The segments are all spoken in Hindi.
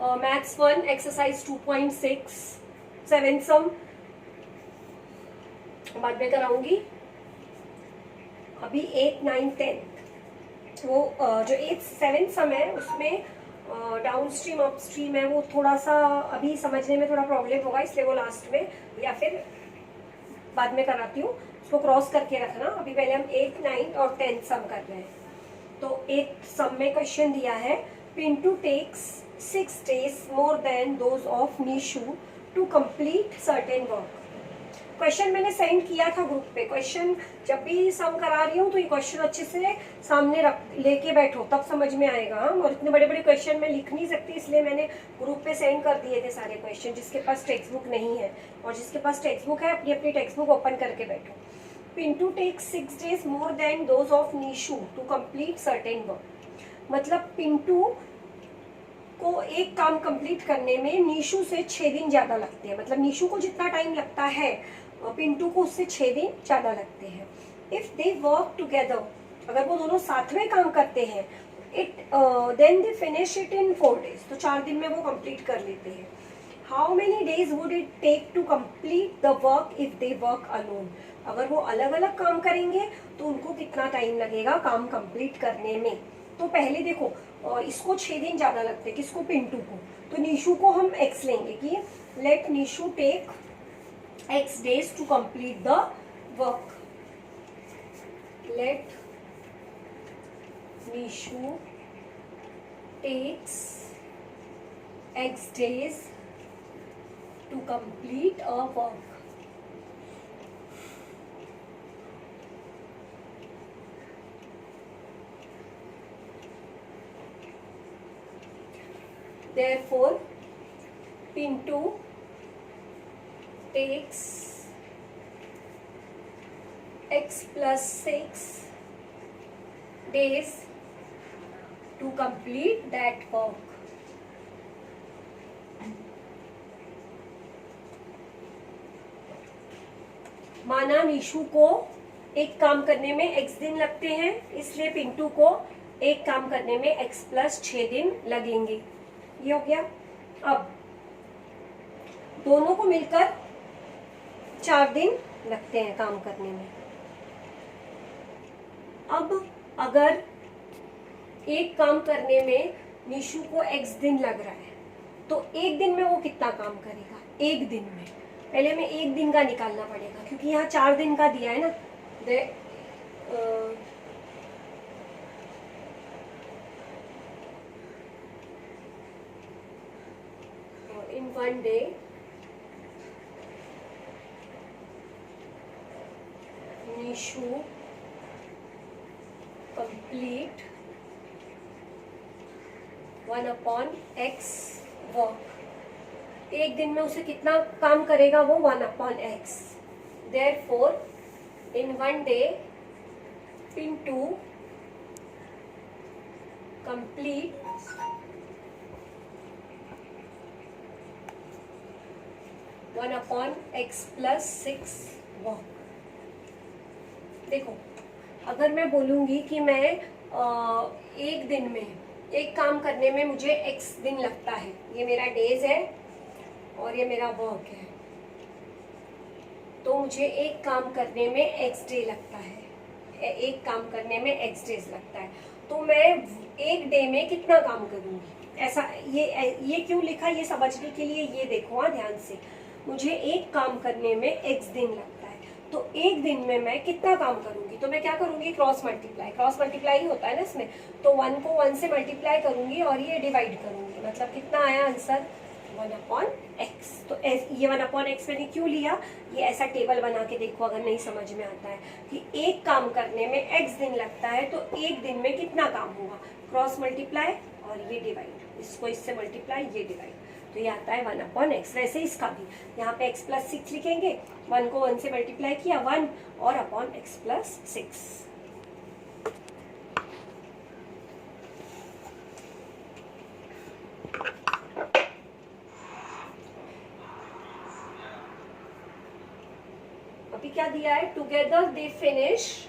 मैथ्स 1 एक्सरसाइज 2.6 7 सम बाद में कराऊंगी। अभी 8 9 10 वो जो 8 7 सम है उसमें डाउन स्ट्रीम अप स्ट्रीम है, वो थोड़ा सा अभी समझने में थोड़ा प्रॉब्लम होगा, इसलिए वो लास्ट में या फिर बाद में कराती हूँ। उसको क्रॉस करके रखना। अभी पहले हम 8 9 और 10 सम कर रहे हैं। तो 8 सम में क्वेश्चन दिया है, Pintu takes 6 days more than those of Nishu to complete certain work. Question मैंने सेंड किया था ग्रुप पे। क्वेश्चन जब भी सम करा रही हूँ तो ये क्वेश्चन अच्छे से सामने रख लेके बैठो, तब समझ में आएगा। और इतने बड़े बड़े क्वेश्चन मैं लिख नहीं सकती, इसलिए मैंने ग्रुप पे सेंड कर दिए थे सारे क्वेश्चन। जिसके पास टेक्स्ट बुक नहीं है और जिसके पास टेक्स्ट बुक है, अपनी अपनी टेक्स्ट बुक ओपन करके बैठो। Pintu takes 6 days more than those of Nishu to complete certain work. मतलब पिंटू को एक काम कंप्लीट करने में नीशू से 6 दिन ज्यादा लगते हैं। मतलब नीशू को जितना टाइम लगता है पिंटू को उससे 6 दिन ज्यादा लगते हैं। इफ दे वर्क टुगेदर, अगर वो दोनों साथ में काम करते हैं, then they finish it in 4 days, तो 4 दिन में वो कंप्लीट कर लेते हैं। How many days would it take to complete the work if they work alone. अगर वो अलग अलग काम करेंगे तो उनको कितना टाइम लगेगा काम कंप्लीट करने में। तो पहले देखो, इसको 6 दिन ज्यादा लगते हैं, किसको, पिंटू को। तो नीशू को हम x लेंगे कि let Nishu take x days to complete the work. Let Nishu takes x days to complete a work. Therefore, Pintu takes x plus 6 days to complete that work. माना नीशू को एक काम करने में x दिन लगते हैं, इसलिए पिंटू को एक काम करने में x plus 6 दिन लगेंगे। ये हो गया। अब दोनों को मिलकर 4 दिन लगते हैं काम करने में। अब अगर एक काम करने में नीशू को x दिन लग रहा है, तो एक दिन में वो कितना काम करेगा। एक दिन में पहले हमें एक दिन का निकालना पड़ेगा, क्योंकि यहाँ 4 दिन का दिया है ना। इन 1 day Nishu complete 1/x work. एक दिन में उसे कितना काम करेगा वो, 1/x। Therefore, in 1 day Pintu complete 1/x plus 6 work. देखो, अगर मैं बोलूंगी कि मैं एक दिन में एक काम करने में मुझे x दिन लगता है, ये मेरा डेज है और ये मेरा वर्क है, तो मुझे एक काम करने में x डे लगता है, एक काम करने में x डेज लगता है। तो मैं एक डे में कितना काम करूंगी, ऐसा ये क्यों लिखा, ये समझने के लिए ये देखो हाँ ध्यान से। मुझे एक काम करने में x दिन लगता है, तो एक दिन में मैं कितना काम करूंगी, तो मैं क्या करूंगी, क्रॉस मल्टीप्लाई ही होता है ना इसमें। तो 1 को 1 से मल्टीप्लाई करूंगी और ये डिवाइड करूंगी। मतलब कितना आया आंसर, 1/x। तो ये 1/x मैंने क्यों लिया, ये ऐसा टेबल बना के देखो अगर नहीं समझ में आता है कि एक काम करने में x दिन लगता है, तो एक दिन में कितना काम होगा, क्रॉस मल्टीप्लाई और ये डिवाइड, इसको इससे मल्टीप्लाई, ये डिवाइड, तो ये आता है 1/x। वैसे इसका भी यहाँ पे x plus 6 लिखेंगे, 1 को 1 से मल्टीप्लाई किया 1 और अपॉन x plus 6। अभी क्या दिया है, together they finish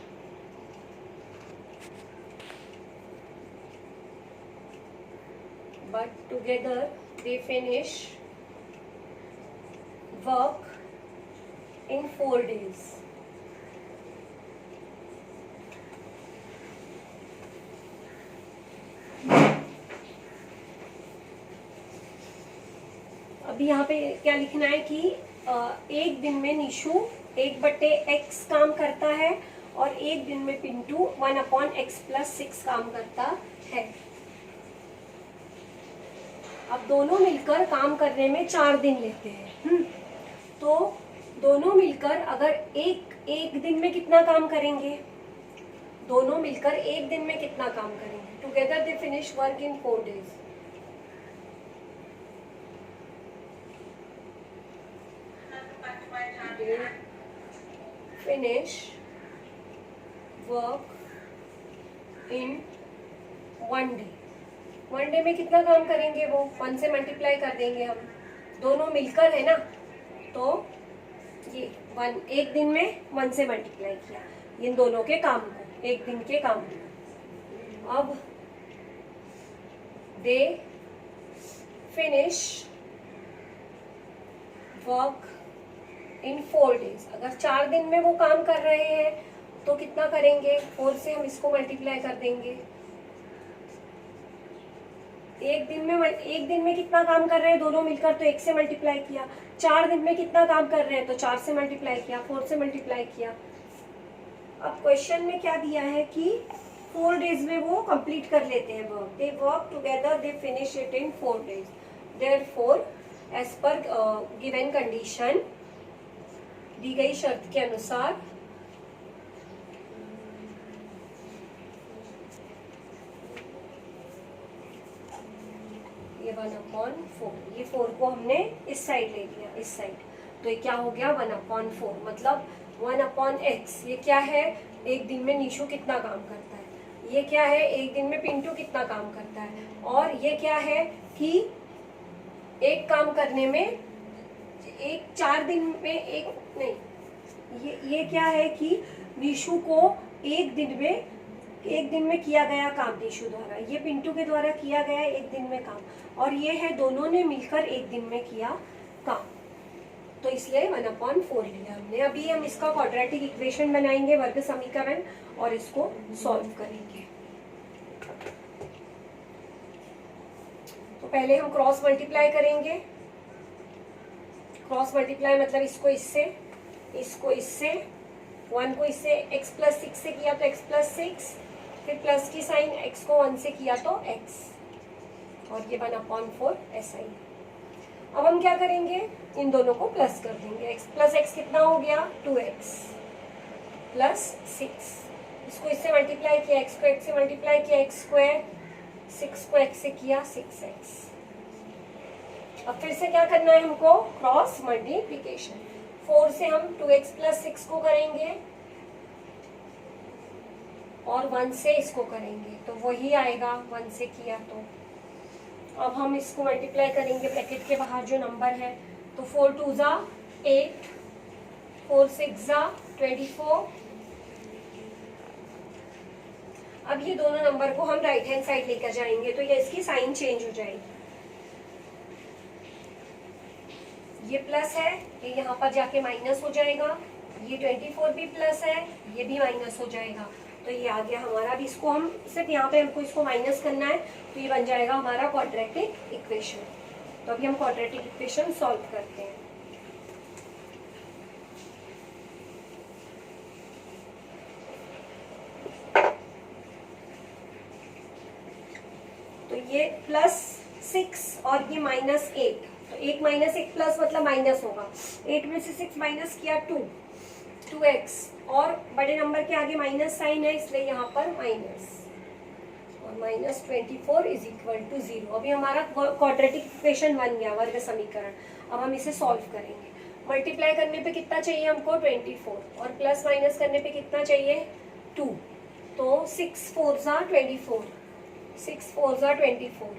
but together they finish work in 4 days. अभी यहाँ पे क्या लिखना है कि एक दिन में निशु 1/x काम करता है और एक दिन में पिंटू 1/x+6 काम करता है। अब दोनों मिलकर काम करने में 4 दिन लेते हैं। तो दोनों मिलकर अगर एक दिन में कितना काम करेंगे, दोनों मिलकर एक दिन में कितना काम करेंगे? Together they finish work in 4 days. They finish work in 1 day. 1 day में कितना काम करेंगे? वो 1 से मल्टीप्लाई कर देंगे हम, दोनों मिलकर है ना, तो ये 1 एक दिन में 1 से मल्टीप्लाई किया इन दोनों के काम को, एक दिन के काम को। अब they finish work in 4 days. अगर 4 दिन में वो काम कर रहे हैं तो कितना करेंगे? 4 से हम इसको मल्टीप्लाई कर देंगे। एक दिन में कितना काम कर रहे हैं दोनों मिलकर, तो 1 से मल्टीप्लाई किया। 4 दिन में कितना काम कर रहे हैं, तो 4 से मल्टीप्लाई किया, 4 से मल्टीप्लाई किया। अब क्वेश्चन में क्या दिया है कि 4 days में वो कंप्लीट कर लेते हैं work. They work together, they finish it in 4 days. Therefore as per given condition, दी गई शर्त के अनुसार ये 1/4, ये 4 को हमने इस साइड ले लिया, इस साइड, तो ये क्या हो गया 1/4, मतलब 1/x। ये क्या है? एक दिन में निशु कितना काम करता है। ये क्या है? एक दिन में पिंटू कितना काम करता है। और ये क्या है कि एक काम करने में 4 दिन में ये क्या है कि निशु को एक दिन में किया गया काम निशु द्वारा, ये पिंटू के द्वारा किया गया एक दिन में काम, और ये है दोनों ने मिलकर एक दिन में किया काम, तो इसलिए 1/4 लिया हमने। अभी हम इसका क्वाड्रेटिक इक्वेशन बनाएंगे, वर्ग समीकरण, और इसको सॉल्व करेंगे। तो पहले हम क्रॉस मल्टीप्लाई करेंगे। क्रॉस मल्टीप्लाई मतलब इसको इससे, 1 को इससे x+6 से किया तो x+6, फिर प्लस की साइन x को 1 से किया तो x, और ये 1/4 ऐसा ही। अब हम क्या करेंगे? इन दोनों को प्लस कर देंगे। x+x कितना हो गया? 2x +6। इसको इससे मल्टीप्लाई किया, x को x से मल्टीप्लाई किया, x², 6 को x से किया 6x। अब फिर से क्या करना है हमको? Cross multiplication. 4 से हम 2x+6 को करेंगे और 1 से इसको करेंगे, तो वही आएगा 1 से किया तो। अब हम इसको मल्टीप्लाई करेंगे ब्रैकेट के बाहर जो नंबर है, तो 4 2 जा 8, 4 6 जा 24। अब ये दोनों नंबर को हम राइट हैंड साइड लेकर जाएंगे, तो ये इसकी साइन चेंज हो जाएगी। ये प्लस है, ये यहाँ पर जाके माइनस हो जाएगा। ये 24 भी प्लस है, ये भी माइनस हो जाएगा, तो ये आ गया हमारा। अभी इसको हम सिर्फ यहाँ पे हमको इसको माइनस करना है, तो ये बन जाएगा हमारा क्वाड्रेटिक इक्वेशन। तो अभी हम क्वाड्रेटिक इक्वेशन सॉल्व करते हैं। तो ये +6 और ये -8, तो 1 - 1 प्लस मतलब माइनस होगा। 8 में से 6 माइनस किया 2x, और बड़े नंबर के आगे माइनस साइन है, इसलिए यहाँ पर माइनस, और -24 = 0। अभी हमारा क्वाड्रेटिक इक्वेशन बन गया, वर्ग समीकरण। अब हम इसे सॉल्व करेंगे। मल्टीप्लाई करने पे कितना चाहिए हमको? 24, और प्लस माइनस करने पे कितना चाहिए? 2। तो 6 4 जा 24, 6 4 जा 24,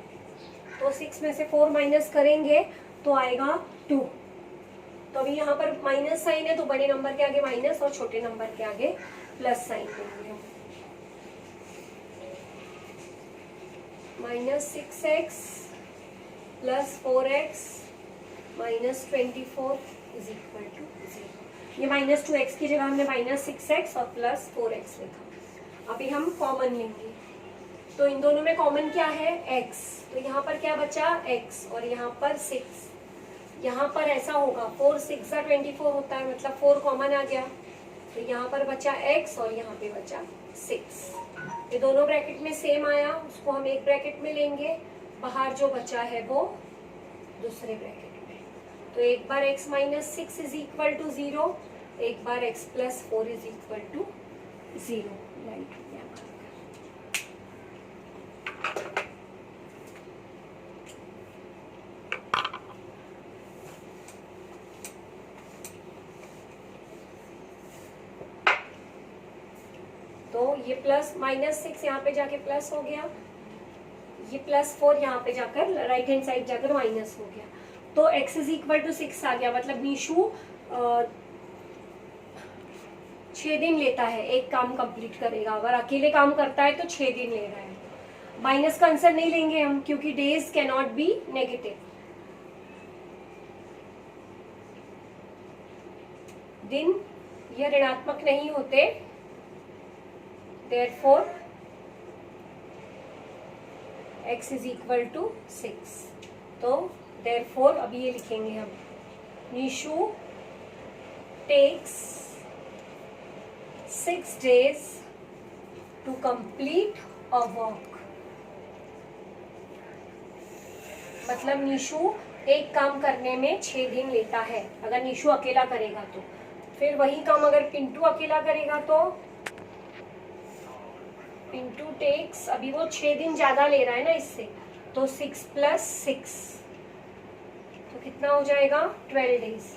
तो 6 में से 4 माइनस करेंगे तो आएगा 2। तो अभी यहाँ पर माइनस साइन है, तो बड़े नंबर के आगे माइनस और छोटे नंबर के आगे प्लस साइन देंगे। -6x plus 4x minus 24 is equal to 0। ये माइनस 2x की जगह हमने माइनस 6x और प्लस 4x लिखा। अभी हम कॉमन लेंगे, तो इन दोनों में कॉमन क्या है, x। तो यहाँ पर क्या बचा, x, और यहाँ पर 6। यहाँ पर ऐसा होगा 4 6 24 होता है, मतलब 4 कॉमन आ गया, तो यहाँ पर बचा x और यहाँ पे बचा 6। ये दोनों ब्रैकेट में सेम आया, उसको हम एक ब्रैकेट में लेंगे, बाहर जो बचा है वो दूसरे ब्रैकेट में। तो एक बार x minus 6 is equal to 0, एक बार x plus 4 is equal to 0। Right, तो ये प्लस माइनस 6 यहाँ पे जाके प्लस हो गया, ये प्लस 4 यहाँ पे जाकर राइट हैंड साइड जाकर माइनस हो गया, तो x इज इक्वल टू 6 आ गया। मतलब नीशु 6 दिन लेता है एक काम कंप्लीट करेगा, अगर अकेले काम करता है तो 6 दिन ले रहा है। माइनस का आंसर नहीं लेंगे हम, क्योंकि days can not be negative, दिन ये ऋणात्मक नहीं होते, therefore x is equal to 6। तो therefore अभी ये लिखेंगे हम, Nishu takes 6 days to complete a work। मतलब निशु एक काम करने में 6 दिन लेता है, अगर निशु अकेला करेगा तो। फिर वही काम अगर पिंटू अकेला करेगा तो पिंटू टेक्स, अभी वो 6 दिन ज्यादा ले रहा है ना इससे, तो 6 प्लस 6, तो कितना हो जाएगा, 12 days.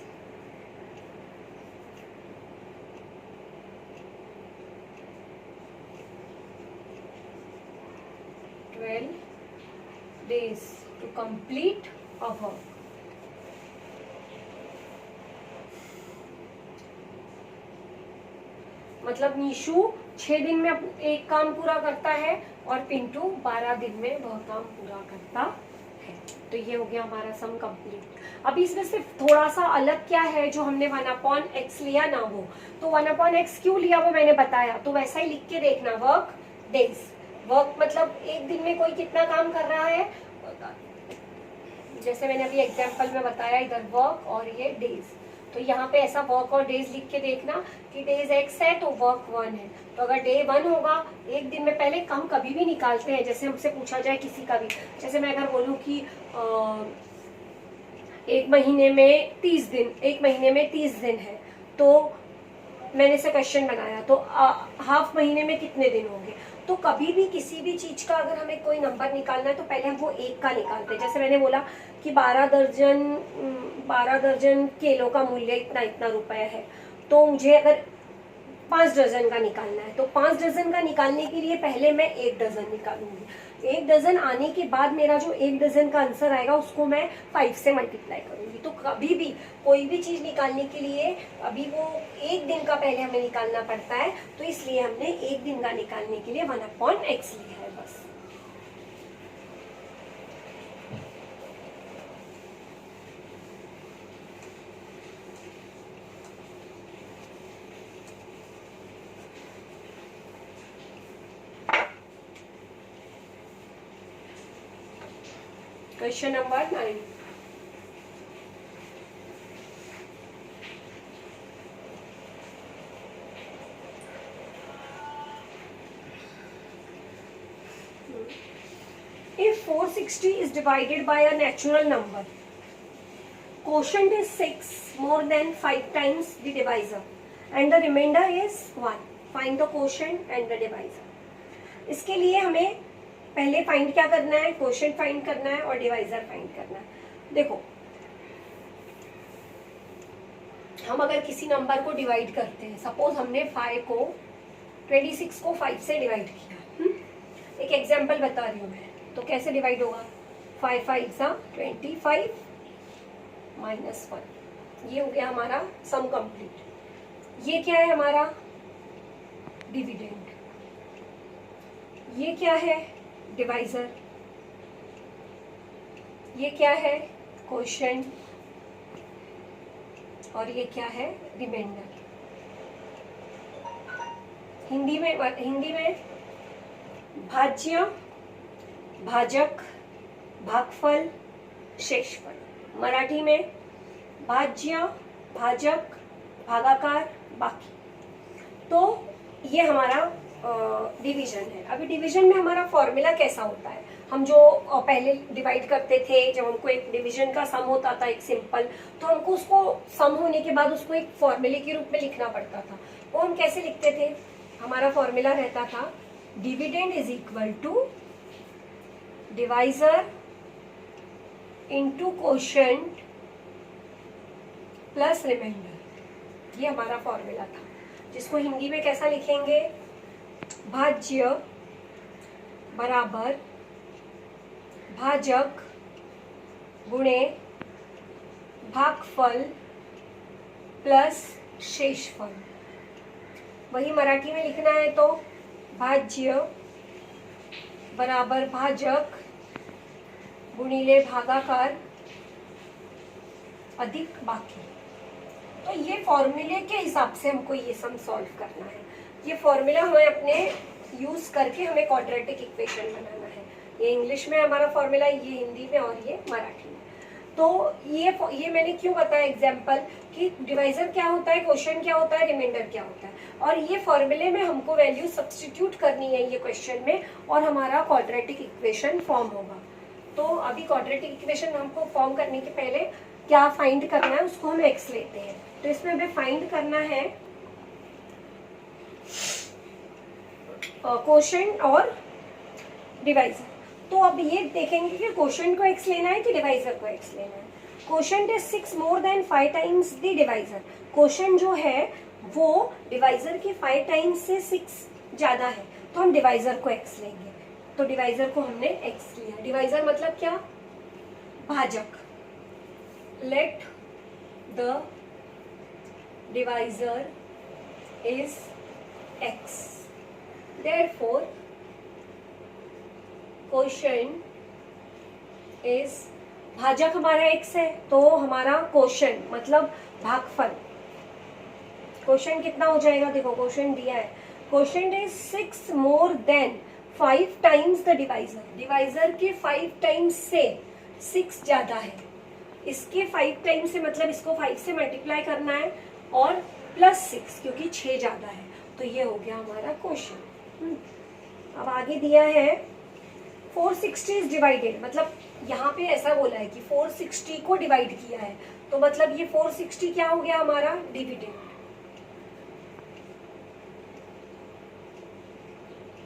days to complete a work। मतलब नीशु 6 दिन में एक काम पूरा करता है और पिंटू 12 दिन में वह काम पूरा करता है। तो ये हो गया हमारा सम कंप्लीट। अभी इसमें सिर्फ थोड़ा सा अलग क्या है, जो हमने 1/x लिया ना वो, तो 1/x क्यों लिया वो मैंने बताया, तो वैसा ही लिख के देखना, वर्क डेज। वर्क मतलब एक दिन में कोई कितना काम कर रहा है, जैसे मैंने अभी एग्जाम्पल में बताया इधर वर्क और ये डेज, तो यहाँ पे ऐसा वर्क और डेज लिख के देखना कि डेज x है तो वर्क 1 है। तो अगर डे 1 होगा, एक दिन में पहले कम कभी भी निकालते हैं, जैसे हमसे पूछा जाए किसी का भी, जैसे मैं अगर बोलूँ कि एक महीने में 30 दिन, एक महीने में 30 दिन है, तो मैंने से क्वेश्चन बनाया, तो हाफ महीने में कितने दिन होंगे। तो कभी भी किसी भी चीज का अगर हमें कोई नंबर निकालना है तो पहले हम वो एक का निकालते हैं। जैसे मैंने बोला कि 12 दर्जन केलों का मूल्य इतना इतना रुपए है, तो मुझे अगर 5 दर्जन का निकालना है, तो 5 दर्जन का निकालने के लिए पहले मैं 1 दर्जन निकालूंगी। 1 दर्जन आने के बाद मेरा जो 1 दर्जन का आंसर आएगा उसको मैं 5 से मल्टीप्लाई करूंगी। तो कभी भी कोई भी चीज निकालने के लिए अभी वो 1 दिन का पहले हमें निकालना पड़ता है, तो इसलिए हमने 1 दिन का निकालने के लिए 1/x लिया है बस। Question number 9. If 460 is divided by a natural number, quotient is 6 more than 5 times the divisor and the remainder is 1. Find the quotient and the divisor. इसके लिए हमें पहले फाइंड क्या करना है, क्वोशिएंट फाइंड करना है और डिवाइजर फाइंड करना है। देखो, हम अगर किसी नंबर को डिवाइड करते हैं, सपोज हमने 26 को 5 से डिवाइड किया, एक एग्जांपल बता रही हूँ मैं, तो कैसे डिवाइड होगा, 5 5 25 माइनस 1, ये हो गया हमारा सम कंप्लीट। ये क्या है हमारा डिविडेंड, ये क्या है डिवाइजर, ये क्या है, क्वोशंट, और ये क्या है, रिमाइंडर। हिंदी में भाज्य, भाजक, भागफल, शेषफल। मराठी में भाज्य, भाजक, भागाकार, बाकी। तो ये हमारा डिवीजन है। अभी डिवीजन में हमारा फॉर्मूला कैसा होता है, हम जो पहले डिवाइड करते थे, जब हमको एक डिवीजन का सम होता था एक सिंपल, तो हमको उसको सम होने के बाद उसको एक फॉर्मूले के रूप में लिखना पड़ता था। वो हम कैसे लिखते थे, हमारा फॉर्मूला रहता था dividend is equal to divisor into quotient plus remainder. ये हमारा फॉर्मूला था, जिसको हिंदी में कैसा लिखेंगे, भाज्य बराबर भाजक गुणे भागफल प्लस शेषफल। वही मराठी में लिखना है तो भाज्य बराबर भाजक गुणिले भागाकार अधिक बाकी। तो ये फॉर्मूले के हिसाब से हमको ये सम सॉल्व करना है। ये फॉर्मूला हमें अपने यूज करके हमें क्वाड्रेटिक इक्वेशन बनाना है। ये इंग्लिश में हमारा फॉर्मूला, ये हिंदी में और ये मराठी में। तो ये मैंने क्यों बताया एग्जाम्पल कि डिवाइजर क्या होता है, क्वोशंट क्या होता है, रिमाइंडर क्या होता है, और ये फॉर्मूले में हमको वैल्यू सब्स्टिट्यूट करनी है ये क्वेश्चन में, और हमारा क्वाड्रेटिक इक्वेशन फॉर्म होगा। तो अभी क्वाड्रेटिक इक्वेशन हमको फॉर्म करने के पहले क्या फाइंड करना है, उसको हम एक्स लेते हैं। तो इसमें हमें फाइंड करना है क्वोशंट और डिवाइजर। तो अब ये देखेंगे कि क्वोशंट को एक्स लेना है कि डिवाइजर को एक्स लेना है। Quotient is 6 more than 5 times the divisor. Quotient जो है वो डिवाइजर के 5 टाइम्स से 6 ज्यादा है, तो हम डिवाइजर को एक्स लेंगे। तो डिवाइजर को हमने एक्स लिया। डिवाइजर मतलब क्या, भाजक। Let the divisor is x, therefore quotient is, भाजक हमारा x है तो हमारा क्वोशंट मतलब भागफल, क्वोशंट कितना हो जाएगा, देखो क्वोशंट दिया है, quotient is 6 more than 5 times the divisor. Divisor के 5 टाइम्स से 6 ज्यादा है। इसके 5 टाइम्स से मतलब इसको 5 से मल्टीप्लाई करना है और प्लस 6 क्योंकि 6 ज्यादा है। तो ये हो गया हमारा क्वेश्चन। अब आगे दिया है 460 इज डिवाइडेड, मतलब यहाँ पे ऐसा बोला है कि 460 को डिवाइड किया है, तो मतलब ये 460 क्या हो गया हमारा, dividend.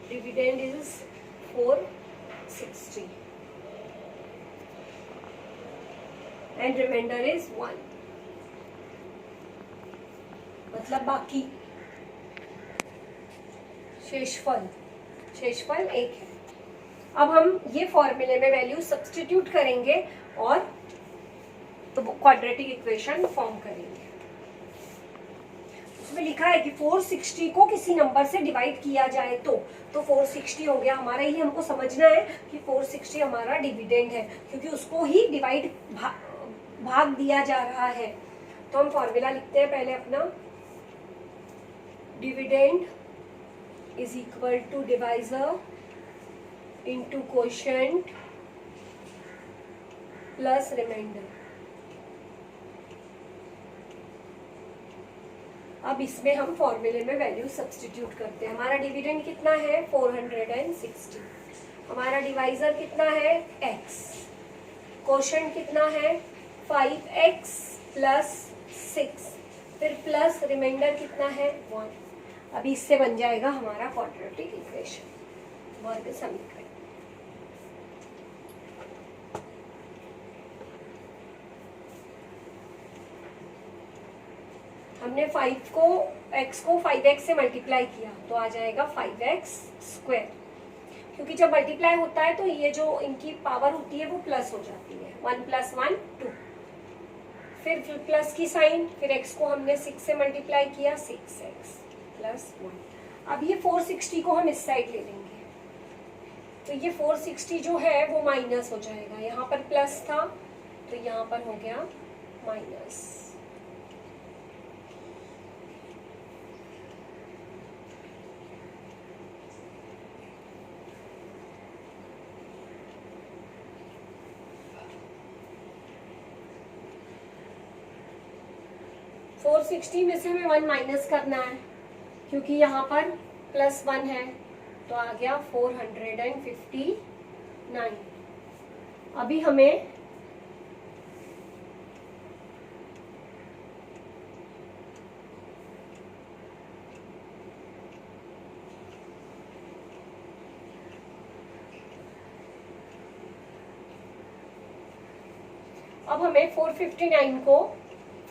Dividend is 460 and remainder is 1, मतलब बाकी शेषफल 1 है। अब हम ये फॉर्मूले में वैल्यू सब्स्टिट्यूट करेंगे और तो क्वाड्रेटिक इक्वेशन फॉर्म करेंगे। उसमें लिखा है कि 460 को किसी नंबर से डिवाइड किया जाए तो 460 हो गया हमारा। ये हमको समझना है कि 460 हमारा डिविडेंड है क्योंकि उसको ही डिवाइड भाग दिया जा रहा है। तो हम फॉर्मूला लिखते हैं पहले अपना, dividend is equal to divisor into quotient plus remainder. अब इसमें हम फॉर्मूले में वैल्यू सब्स्टिट्यूट करते हैं। हमारा डिविडेंड कितना है 460, हमारा डिवाइजर कितना है x, क्वोशंट कितना है 5x प्लस 6, फिर प्लस रिमाइंडर कितना है 1। अभी इससे बन जाएगा हमारा क्वाड्रेटिक इक्वेशन, वर्ग समीकरण। हमने 5 को x को 5x से मल्टीप्लाई किया तो आ जाएगा 5x स्क्वायर, क्योंकि जब मल्टीप्लाई होता है तो ये जो इनकी पावर होती है वो प्लस हो जाती है, 1 + 1 2, फिर प्लस की साइन, फिर x को हमने 6 से मल्टीप्लाई किया 6x + 1। अब ये 460 को हम इस साइड ले लेंगे, तो ये 460 जो है वो माइनस हो जाएगा, यहाँ पर प्लस था तो यहाँ पर हो गया माइनस। फोर 460 में से हमें 1 माइनस करना है क्योंकि यहाँ पर +1 है, तो आ गया 459। अभी हमें अब हमें 459 को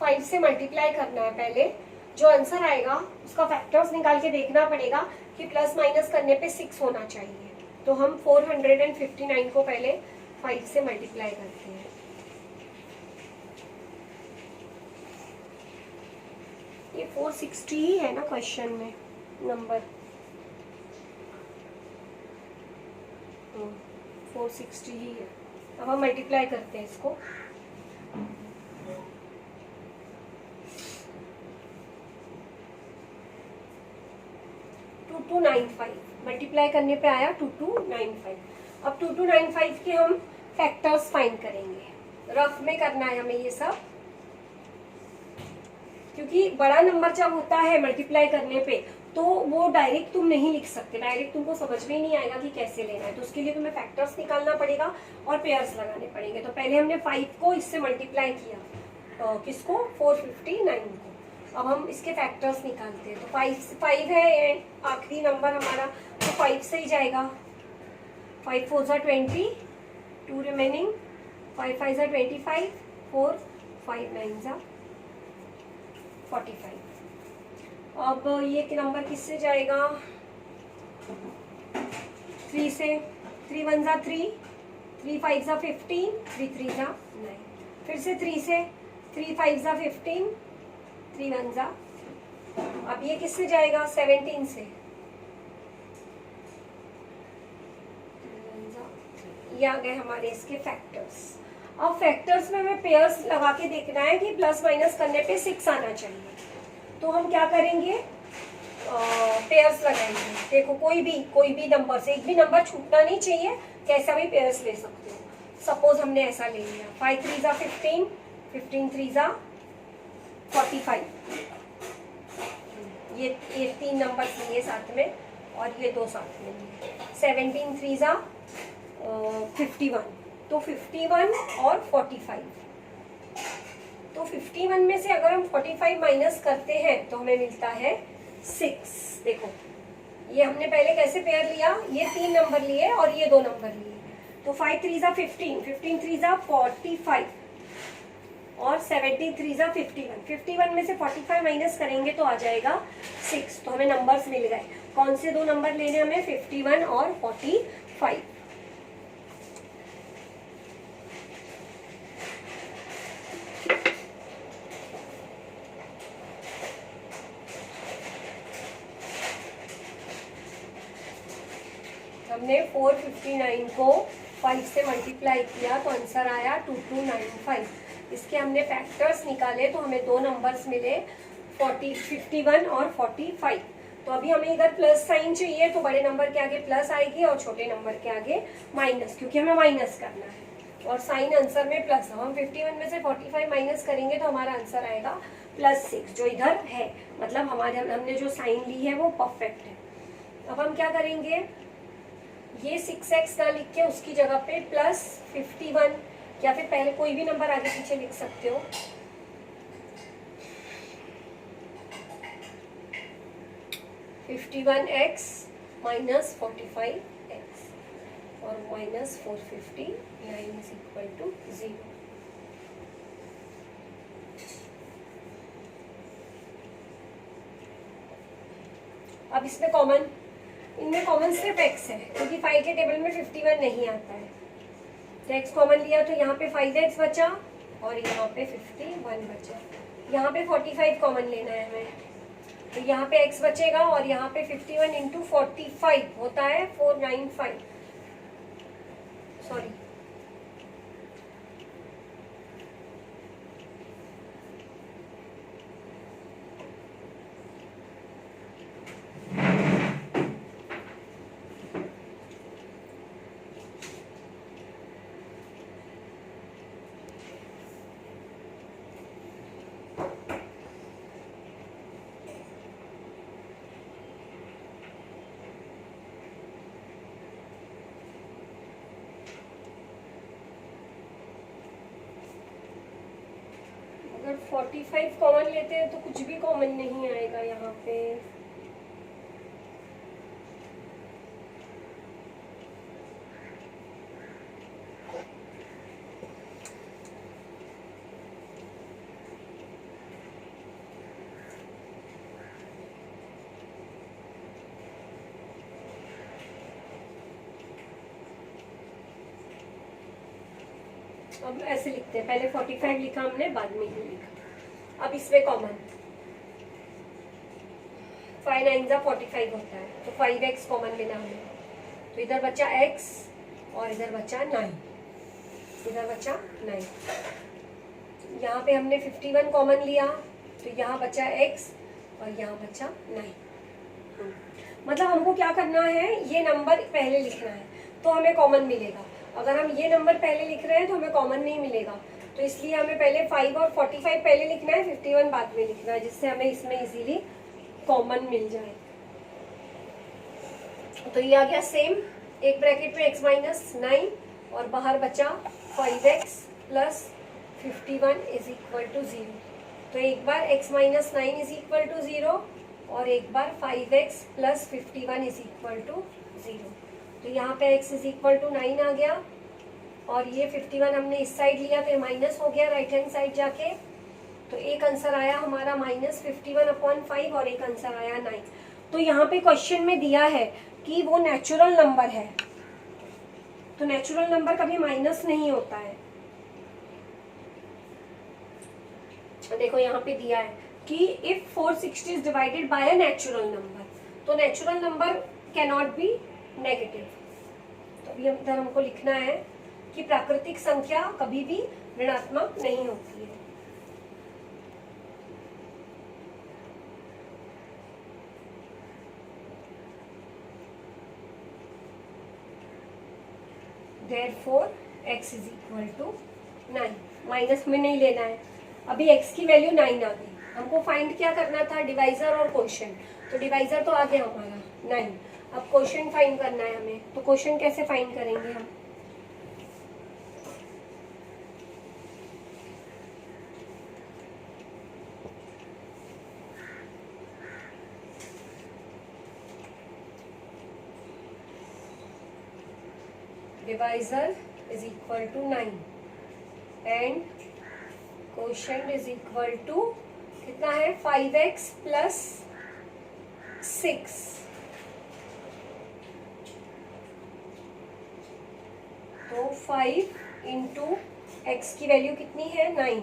5 से मल्टीप्लाई करना है। पहले जो आंसर आएगा उसका फैक्टर्स निकाल के देखना पड़ेगा कि प्लस माइनस करने पे 6 होना चाहिए। तो हम 459 को पहले 5 से मल्टीप्लाई करते हैं। ये 460 ही है ना क्वेश्चन में नंबर, 460 ही है। अब हम मल्टीप्लाई करते हैं इसको। 2295 मल्टीप्लाई करने पे आया 2295। अब 2295 के हम फैक्टर्स फाइंड करेंगे। रफ में करना है हमें ये सब, क्योंकि बड़ा नंबर जब होता है मल्टीप्लाई करने पे तो वो डायरेक्ट तुम नहीं लिख सकते, डायरेक्ट तुमको समझ में नहीं आएगा कि कैसे लेना है। तो उसके लिए तुम्हें फैक्टर्स निकालना पड़ेगा और पेयर्स लगाने पड़ेंगे। तो पहले हमने 5 को इससे मल्टीप्लाई किया, किसको, 459 को। अब हम इसके फैक्टर्स निकालते हैं। तो 5 है आखिरी नंबर हमारा, तो 5 से ही जाएगा। 5 4 ज़ा 20, 2 रिमेनिंग, 5 5 ज़ा 25, 4 5 9 ज़ा 45। अब ये नंबर किससे जाएगा, 3 से। 3 1 ज़ा 3, 3 5 ज़ा 15, 3 3 ज़ा 9। फिर से 3 से, 3 5 ज़ा 15, 3 1 ज़ा। अब ये किससे जाएगा, 17 से। ये आ गए हमारे इसके फैक्टर्स। अब फैक्टर्स में हमें पेयर्स लगा के देखना है कि प्लस माइनस करने पे 6 आना चाहिए। तो हम क्या करेंगे, पेयर्स लगाएंगे। देखो कोई भी नंबर से, एक भी नंबर छूटना नहीं चाहिए, कैसा भी पेयर्स ले सकते हो। सपोज हमने ऐसा ले लिया, 5 3 ज़ा 15, 15 3 ज़ा 45। ये 3 नंबर लिए साथ में और ये 2 साथ में लिए। 17 3 ज़ा 51, तो 51 और 45। तो 51 में से अगर हम 45 माइनस करते हैं तो हमें मिलता है 6। देखो ये हमने पहले कैसे पेयर लिया, ये 3 नंबर लिए और ये 2 नंबर लिए। तो 5 3 ज़ा 15, 15 3 ज़ा 45 और 17 3 ज़ा 51। 51 में से 45 माइनस करेंगे तो आ जाएगा 6। तो हमें नंबर्स मिल गए। कौन से 2 नंबर लेने हमें, 51 और 45। हमने 459 को 5 से मल्टीप्लाई किया तो आंसर आया 2295। इसके हमने फैक्टर्स निकाले तो हमें 2 नंबर्स मिले, 51 और 45। तो अभी हमें इधर प्लस साइन चाहिए, तो बड़े नंबर के आगे प्लस आएगी और छोटे नंबर के आगे माइनस, क्योंकि हमें माइनस करना है और साइन आंसर में प्लस। हम 51 में से 45 माइनस करेंगे तो हमारा आंसर आएगा +6, जो इधर है। मतलब हमने जो साइन ली है वो परफेक्ट है। अब हम क्या करेंगे, ये 6x ना लिख के उसकी जगह पे +51 या फिर पहले कोई भी नंबर आगे पीछे लिख सकते हो। (51x - 45x) और -459 = 0। अब इसमें कॉमन, इनमें कॉमन सिर्फ x है, क्योंकि 5 के टेबल में 51 नहीं आता है। तो x कॉमन लिया तो यहाँ पे 5x बचा और यहाँ पे 51 बचा। यहाँ पे 45 कॉमन लेना है हमें, तो यहाँ पे x बचेगा और यहाँ पे 51 × 45 होता है 495। सॉरी, अगर 45 कॉमन लेते हैं तो कुछ भी कॉमन नहीं आएगा यहाँ पे। अब ऐसे लिखते हैं, पहले 45 लिखा हमने, बाद में ये लिखा। अब इसमें कॉमन 5 9 जा 45 होता है, तो 5x कॉमन लेना हमें। तो इधर बचा x और इधर बचा 9, इधर बचा 9। यहाँ पे हमने 51 कॉमन लिया, तो यहाँ बचा x और यहाँ बचा 9। मतलब हमको क्या करना है, ये नंबर पहले लिखना है तो हमें कॉमन मिलेगा। अगर हम ये नंबर पहले लिख रहे हैं तो हमें कॉमन नहीं मिलेगा, तो इसलिए हमें पहले 5 और 45 पहले लिखना है, 51 बाद में लिखना है, जिससे हमें इसमें इजीली कॉमन मिल जाए। तो ये आ गया सेम, एक ब्रैकेट में x माइनस 9 और बाहर बचा 5x plus 51 is equal to 0। तो एक बार x minus 9 is equal to 0 और एक बार 5x plus 51 is equal to 0। तो यहाँ पे x इज इक्वल टू 9 आ गया और ये 51 हमने इस साइड लिया तो ये माइनस हो गया राइट हैंड साइड जाके। तो एक आंसर आया हमारा -51/5 और एक आंसर आया 9। तो यहाँ पे क्वेश्चन में दिया है कि वो नेचुरल नंबर है, तो नेचुरल नंबर कभी माइनस नहीं होता है। देखो यहाँ पे दिया है कि if 460 is divided by a natural number, तो natural number can not be negative. तो अभी इधर हमको लिखना है कि प्राकृतिक संख्या कभी भी ऋणात्मक नहीं होती है। Therefore x is equal to 9। Minus में नहीं लेना है, अभी x की वैल्यू 9 आ गई। हमको फाइंड क्या करना था, डिवाइजर और क्वोशिएंट। तो डिवाइजर तो आ गया हमारा 9, अब क्वोशिएंट फाइंड करना है हमें। तो क्वोशिएंट कैसे फाइंड करेंगे हम, divisor is equal to 9 and quotient is equal to कितना है 5x प्लस 6। तो 5 इंटू एक्स की वैल्यू कितनी है 9,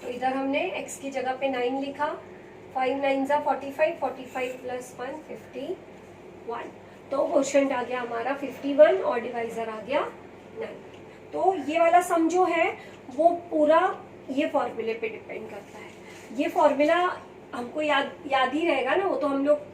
तो इधर हमने x की जगह पे 9 लिखा। 5 9 जा 45, 45 प्लस 1 51। तो क्वोशिएंट आ गया हमारा 51 और डिवाइजर आ गया 9। तो ये वाला सम जो है वो पूरा ये फॉर्मूले पे डिपेंड करता है। ये फॉर्मूला हमको याद ही रहेगा ना, वो तो हम लोग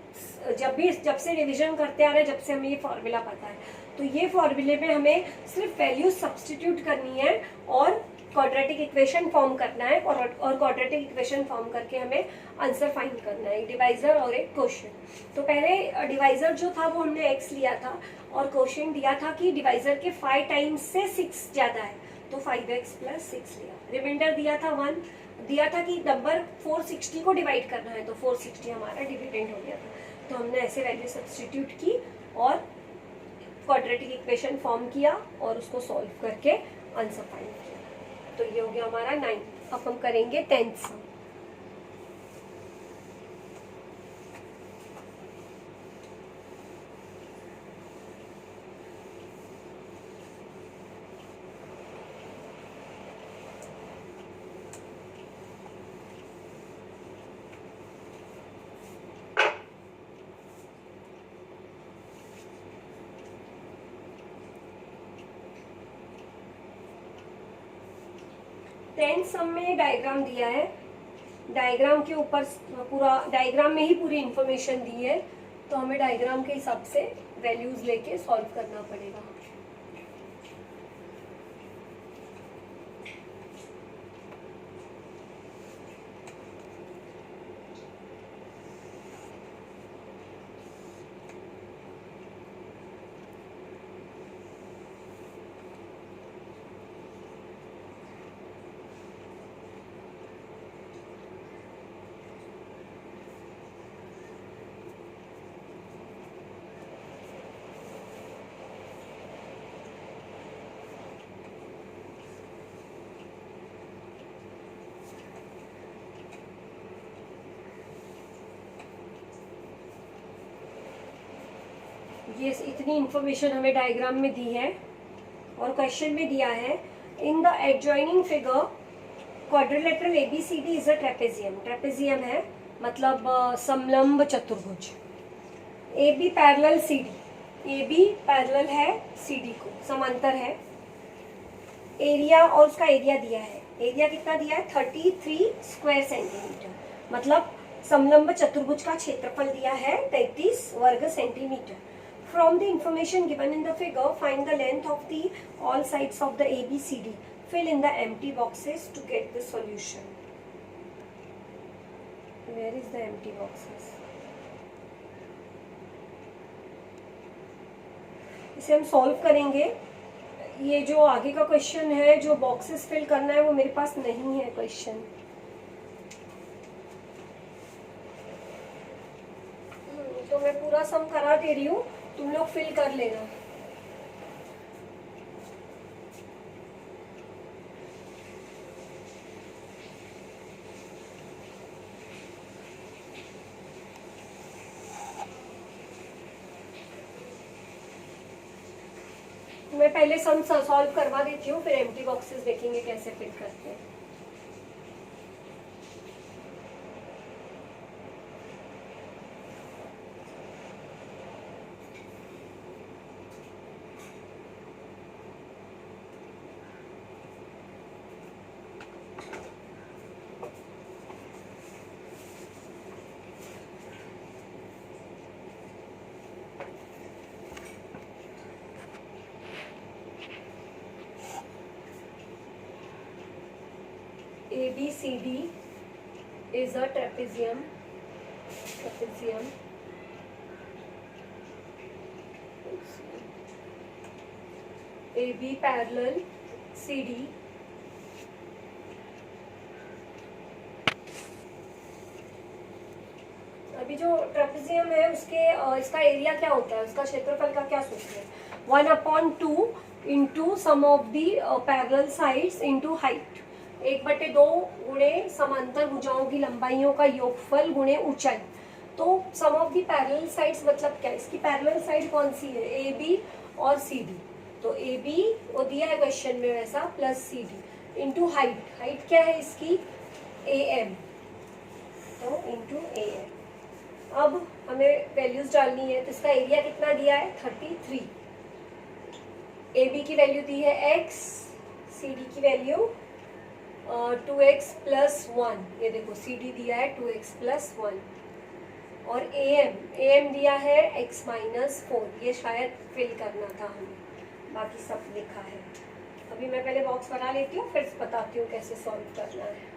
जब से रिवीजन करते आ रहे हैं, जब से हमें ये फॉर्मूला पता है। तो ये फॉर्मूले में हमें सिर्फ वैल्यूज सब्स्टिट्यूट करनी है और क्वाड्रेटिक इक्वेशन फॉर्म करना है, और क्वाड्रेटिक इक्वेशन फॉर्म करके हमें आंसर फाइंड करना है, डिवाइजर और एक क्वोशिएंट। तो पहले डिवाइजर जो था वो हमने x लिया था और क्वोशिएंट दिया था कि डिवाइजर के 5 टाइम्स से 6 ज्यादा है, तो 5x प्लस 6 लिया। रिमाइंडर दिया था 1, दिया था कि नंबर 460 को डिवाइड करना है, तो 460 हमारा डिविडेंड हो गया था। तो हमने ऐसे वैल्यू सब्स्टिट्यूट की और क्वाड्रेटिक इक्वेशन फॉर्म किया और उसको सॉल्व करके आंसर फाइंड किया। तो ये हो गया हमारा 9। अब हम करेंगे 10th सम। 10th सम में डायग्राम दिया है, डायग्राम के ऊपर पूरा डायग्राम में ही पूरी इंफॉर्मेशन दी है, तो हमें डायग्राम के हिसाब से वैल्यूज लेके सॉल्व करना पड़ेगा। ये इतनी इंफॉर्मेशन हमें डायग्राम में दी है और क्वेश्चन में दिया है in the adjoining figure quadrilateral ABCD is a trapezium. Trapezium है मतलब समलंब चतुर्भुज। A B parallel C D, A B parallel है सी डी को, समांतर है। एरिया और उसका एरिया दिया है, एरिया कितना दिया है 33 स्क्वायर सेंटीमीटर, मतलब समलंब चतुर्भुज का क्षेत्रफल दिया है 33 वर्ग centimetre. From the information given in the figure, find the length of the all sides of the ABCD. Fill in the empty boxes to get the solution. Where is the empty boxes? इसे हम सॉल्व करेंगे। ये जो आगे का क्वेश्चन है, जो बॉक्सेस फिल करना है, वो मेरे पास नहीं है क्वेश्चन। तो मैं पूरा सम करा दे रही हूँ, तुम लोग फिल कर लेना। मैं पहले सम सॉल्व करवा देती हूँ, फिर एम्प्टी बॉक्सेस देखेंगे कैसे फिल करते हैं। ABCD is a trapezium. AB parallel CD. अभी जो ट्रेपेजियम है उसके इसका एरिया क्या होता है, उसका क्षेत्रफल का क्या सूत्र है? 1/2 into sum of the parallel sides into height. 1/2 गुणे समांतर भुजाओं की लंबाइयों का योगफल गुणे ऊंचाई। तो सम ऑफ दी पैरेलल साइड्स मतलब क्या? इसकी पैरेलल साइड कौन सी है? ए बी और सी डी। तो ए बी वो दिया है क्वेश्चन में वैसा, plus C D into height. Height क्या है इसकी? ए एम, तो इंटू ए एम। अब हमें वैल्यूज डालनी है, तो इसका एरिया कितना दिया है? 33। ए बी की वैल्यू दी है x, सी डी की वैल्यू 2x प्लस 1। ये देखो सी डी दिया है 2x प्लस 1, और ए एम दिया है x माइनस 4। ये शायद फिल करना था हमें, बाकी सब लिखा है। अभी मैं पहले बॉक्स बना लेती हूँ, फिर बताती हूँ कैसे सॉल्व करना है।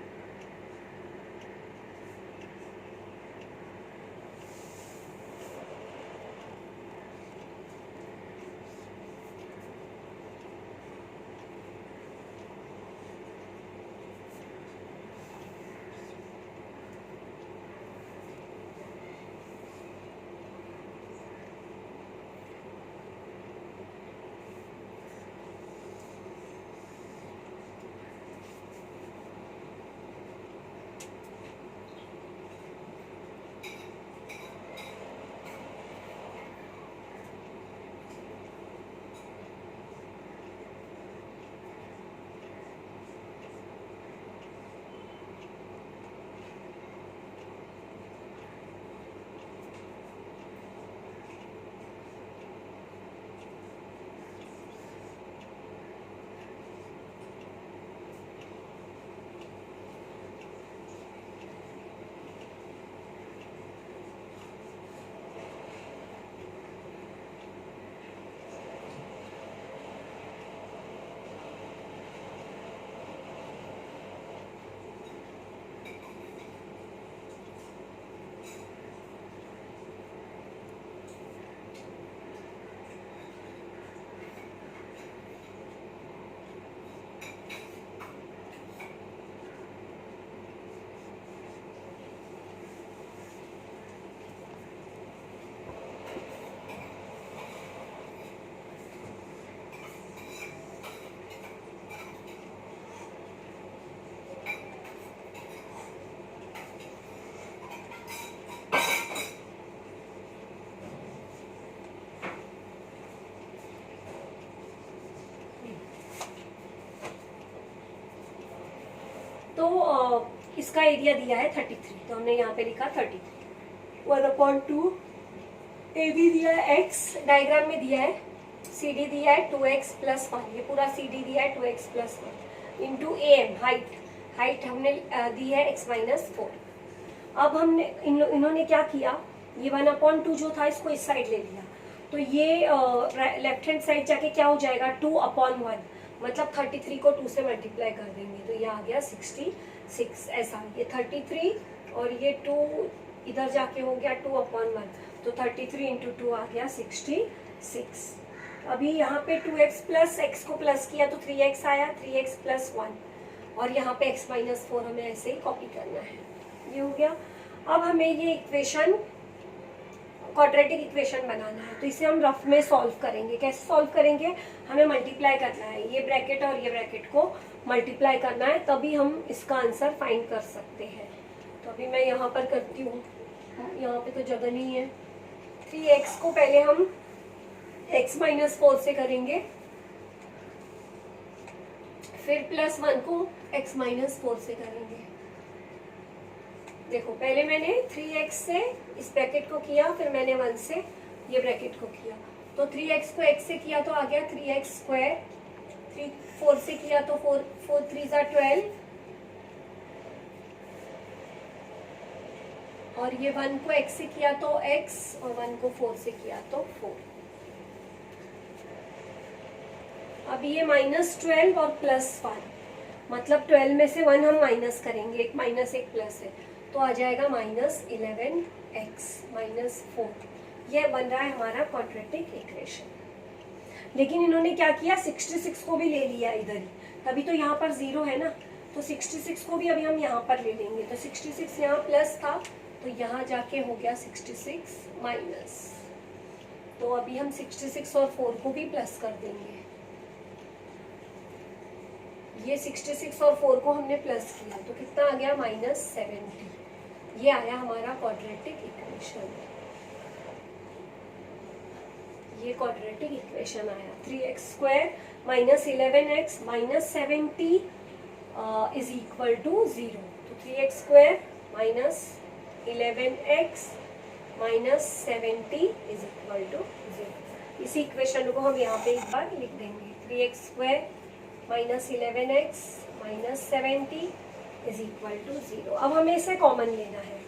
तो इसका एरिया दिया है 33, तो हमने यहाँ पे लिखा 33। 1/2 ए बी दिया है, एक्स डायग्राम में दिया है, सी डी दिया है 2x + 1, ये पूरा सी डी दिया है 2x + 1 into A M height हमने दी है x - 4। अब हमने इन्होंने क्या किया, ये 1/2 जो था इसको इस साइड ले लिया, तो ये लेफ्ट हैंड साइड जाके क्या हो जाएगा 2/1, मतलब 33 को 2 से मल्टीप्लाई कर देंगे तो ये आ गया 66। ऐसा ये 33 और ये 2 इधर जाके हो गया 2/1, तो 33 × 2 आ गया 66। अभी यहाँ पे 2x + x को प्लस किया तो 3x आया, 3x + 1, और यहाँ पे x - 4 हमें ऐसे ही कॉपी करना है, ये हो गया। अब हमें ये इक्वेशन क्वाड्रेटिक इक्वेशन बनाना है, तो इसे हम रफ में सॉल्व करेंगे। कैसे सॉल्व करेंगे, हमें मल्टीप्लाई करना है, ये ब्रैकेट और ये ब्रैकेट को मल्टीप्लाई करना है, तभी हम इसका आंसर फाइंड कर सकते हैं। तो अभी मैं यहाँ पर करती हूँ, यहाँ पे तो जगह नहीं है। 3x को पहले हम x - 4 से करेंगे, फिर +1 को x - 4 से करेंगे। देखो पहले मैंने 3x से इस ब्रैकेट को किया, फिर मैंने 1 से ये ब्रैकेट को किया, तो 3x को x से किया तो आ गया 3x², 4 से किया तो 4 3 = 12, और ये 1 को x से किया तो x, और 1 को 4 से किया तो 4। अब ये -12 और +1, मतलब 12 में से 1 हम माइनस करेंगे, एक माइनस एक प्लस है, तो आ जाएगा -11x - 4। यह बन रहा है हमारा क्वाड्रेटिक इक्वेशन। लेकिन इन्होंने क्या किया, 66 को भी ले लिया इधर ही, तभी तो यहाँ पर 0 है ना, तो 66 को भी अभी हम यहाँ पर ले लेंगे, तो 66 यहाँ प्लस था तो यहाँ जाके हो गया 66 माइनस, तो अभी हम 66 और 4 को भी प्लस कर देंगे। ये 66 और 4 को हमने प्लस किया तो कितना आ गया -70। ये आया हमारा क्वाड्रेटिक इक्वेशन, ये क्वाड्रेटिक इक्वेशन आया। 3x² - 11x - 70 = 0, तो 3x² - 11x - 70 = 0। इसी इक्वेशन को हम यहाँ पे एक बार लिख देंगे, 3x² - 11x - 70 = 0। अब हमें इसे कॉमन लेना है,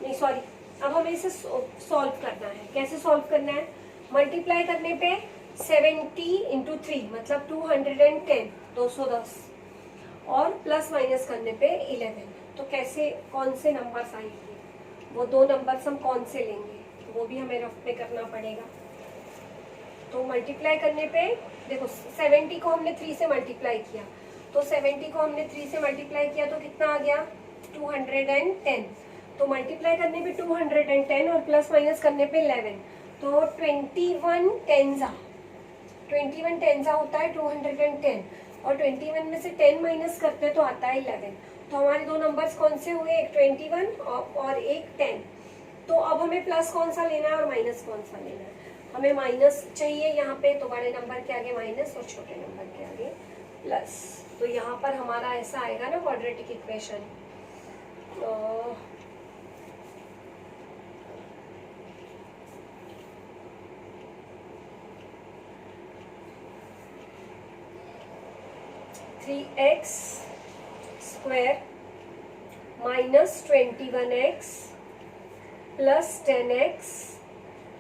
नहीं सॉरी, अब हमें इसे सॉल्व करना है। कैसे सॉल्व करना है, मल्टीप्लाई करने पे 70 × 3 मतलब 210, 210, और प्लस माइनस करने पे 11। तो कैसे, कौन से नंबर्स आएंगे, वो 2 नंबर्स हम कौन से लेंगे, वो भी हमें रफ पे करना पड़ेगा। तो मल्टीप्लाई करने पे देखो 70 को हमने 3 से मल्टीप्लाई किया, तो 70 को हमने 3 से मल्टीप्लाई किया तो कितना आ गया 210। तो मल्टीप्लाई करने पे 210 और प्लस माइनस करने पे 11, तो 21 टेंजा होता है 210, और 21 में से 10 माइनस करते हैं तो आता है 11। तो हमारे 2 नंबर्स कौन से हुए, एक 21 और एक 10। तो अब हमें प्लस कौन सा लेना है और माइनस कौन सा लेना है। हमें माइनस चाहिए यहाँ पे, तो बड़े नंबर के आगे माइनस और छोटे नंबर के आगे प्लस। तो यहाँ पर हमारा ऐसा आएगा ना quadratic equation, 3x² - 21x + 10x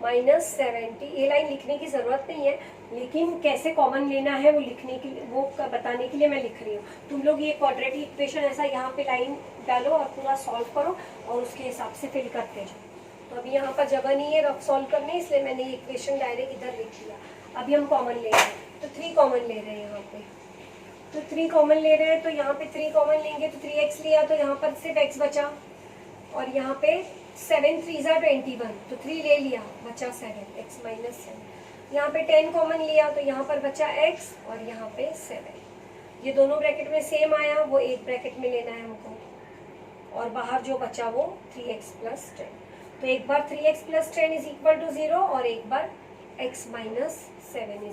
- 70। ये लाइन लिखने की ज़रूरत नहीं है, लेकिन कैसे कॉमन लेना है वो लिखने के लिए, वो बताने के लिए मैं लिख रही हूँ। तुम लोग ये क्वाड्रेटिक इक्वेशन ऐसा यहाँ पे लाइन डालो और पूरा सॉल्व करो और उसके हिसाब से फिल करते जाओ। तो अभी यहाँ पर जगह नहीं है रफ सॉल्व करने, इसलिए मैंने ये इक्वेशन डायरेक्ट इधर लिख लिया। अभी हम कॉमन ले रहे हैं, तो 3 कॉमन ले रहे हैं यहाँ पे, तो 3 कॉमन ले रहे हैं, तो यहाँ पे 3 कॉमन लेंगे तो 3x लिया तो यहाँ पर सिर्फ x बचा, और यहाँ पे 7 3 = 21, तो 3 ले लिया, बचा 7, x - 7। यहाँ पे 10 कॉमन लिया तो यहाँ पर बचा x और यहाँ पे 7। ये दोनों ब्रैकेट में सेम आया, वो एक ब्रैकेट में लेना है हमको, और बाहर जो बचा वो 3x + 10। तो एक बार 3x + 10 = 0 और एक बार x - 7 =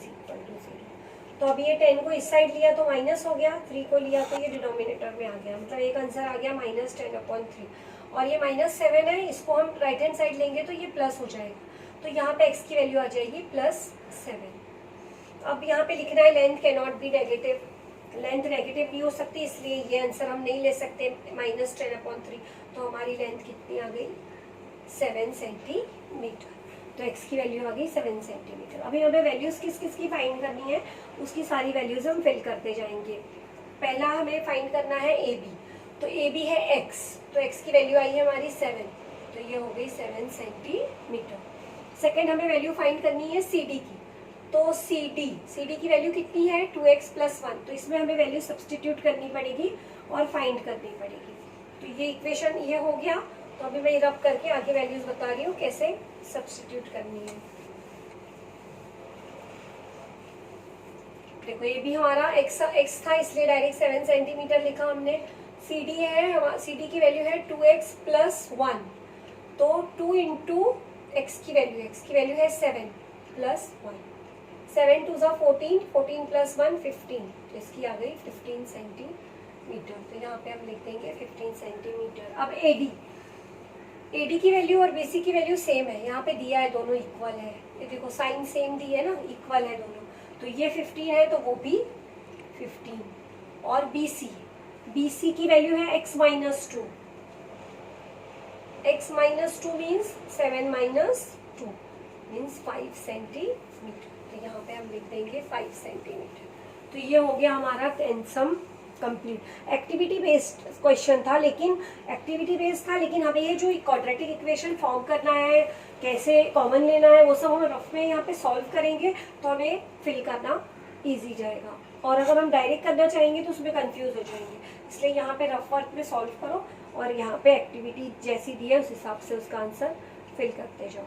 0। तो अभी ये 10 को इस साइड लिया तो माइनस हो गया, 3 को लिया तो ये डिनोमिनेटर में आ गया, मतलब एक आंसर आ गया -10/3। और ये -7 है, इसको हम राइट हैंड साइड लेंगे तो ये प्लस हो जाएगा, तो यहाँ पे x की वैल्यू आ जाएगी +7। अब यहाँ पे लिखना है length can not be negative, length negative नहीं हो सकती, इसलिए ये आंसर हम नहीं ले सकते -10/3। तो हमारी लेंथ कितनी आ गई 7 सेंटीमीटर। तो x की वैल्यू आ गई 7 सेंटीमीटर। अभी हमें वैल्यूज किस किस की फाइंड करनी है, उसकी सारी वैल्यूज हम फिल करते जाएंगे। पहला हमें फाइंड करना है AB, तो AB है x, तो x की वैल्यू आई है हमारी 7, तो ये हो गई 7 सेंटीमीटर। सेकेंड हमें वैल्यू फाइंड करनी है CD की, तो CD की वैल्यू कितनी है 2x + 1, तो इसमें हमें वैल्यू सब्सटीट्यूट करनी पड़ेगी और फाइंड करनी पड़ेगी। तो ये इक्वेशन ये हो गया। तो अभी मैं रब करके आगे वैल्यूज बता रही हूँ कैसे सब्सटीट्यूट करनी है। देखो ये भी हमारा x था, इसलिए डायरेक्ट 7 सेंटीमीटर लिखा हमने। CD है, CD की वैल्यू है 2x + 1, तो 2 × x की वैल्यू है 7 + 1, 7 2 = 14, 14 + 1 15, तो इसकी आ गई 15 सेंटीमीटर। तो यहाँ पे हम लिख देंगे 15 सेंटीमीटर। अब AD की वैल्यू और BC की वैल्यू सेम है, यहाँ पे दिया है दोनों इक्वल है, ये देखो साइन सेम दी है ना, इक्वल है दोनों, तो ये 15 है तो वो भी 15। और BC की वैल्यू है x - 2, x - 2 means 7 - 2 means 5 centimetre, तो यहाँ पे हम लिख देंगे 5 सेंटीमीटर। तो ये हो गया हमारा 10th sum complete. Activity based question था, लेकिन हमें ये जो क्वाड्रेटिक इक्वेशन फॉर्म करना है, कैसे कॉमन लेना है, वो सब हम रफ में यहाँ पे सॉल्व करेंगे, तो हमें फिल करना इजी जाएगा। और अगर हम डायरेक्ट करना चाहेंगे तो उसमें कंफ्यूज हो जाएंगे, इसलिए यहाँ पे रफ वर्क में सॉल्व करो और यहाँ पे एक्टिविटी जैसी दी है उस हिसाब से उसका आंसर फिल करते जाओ।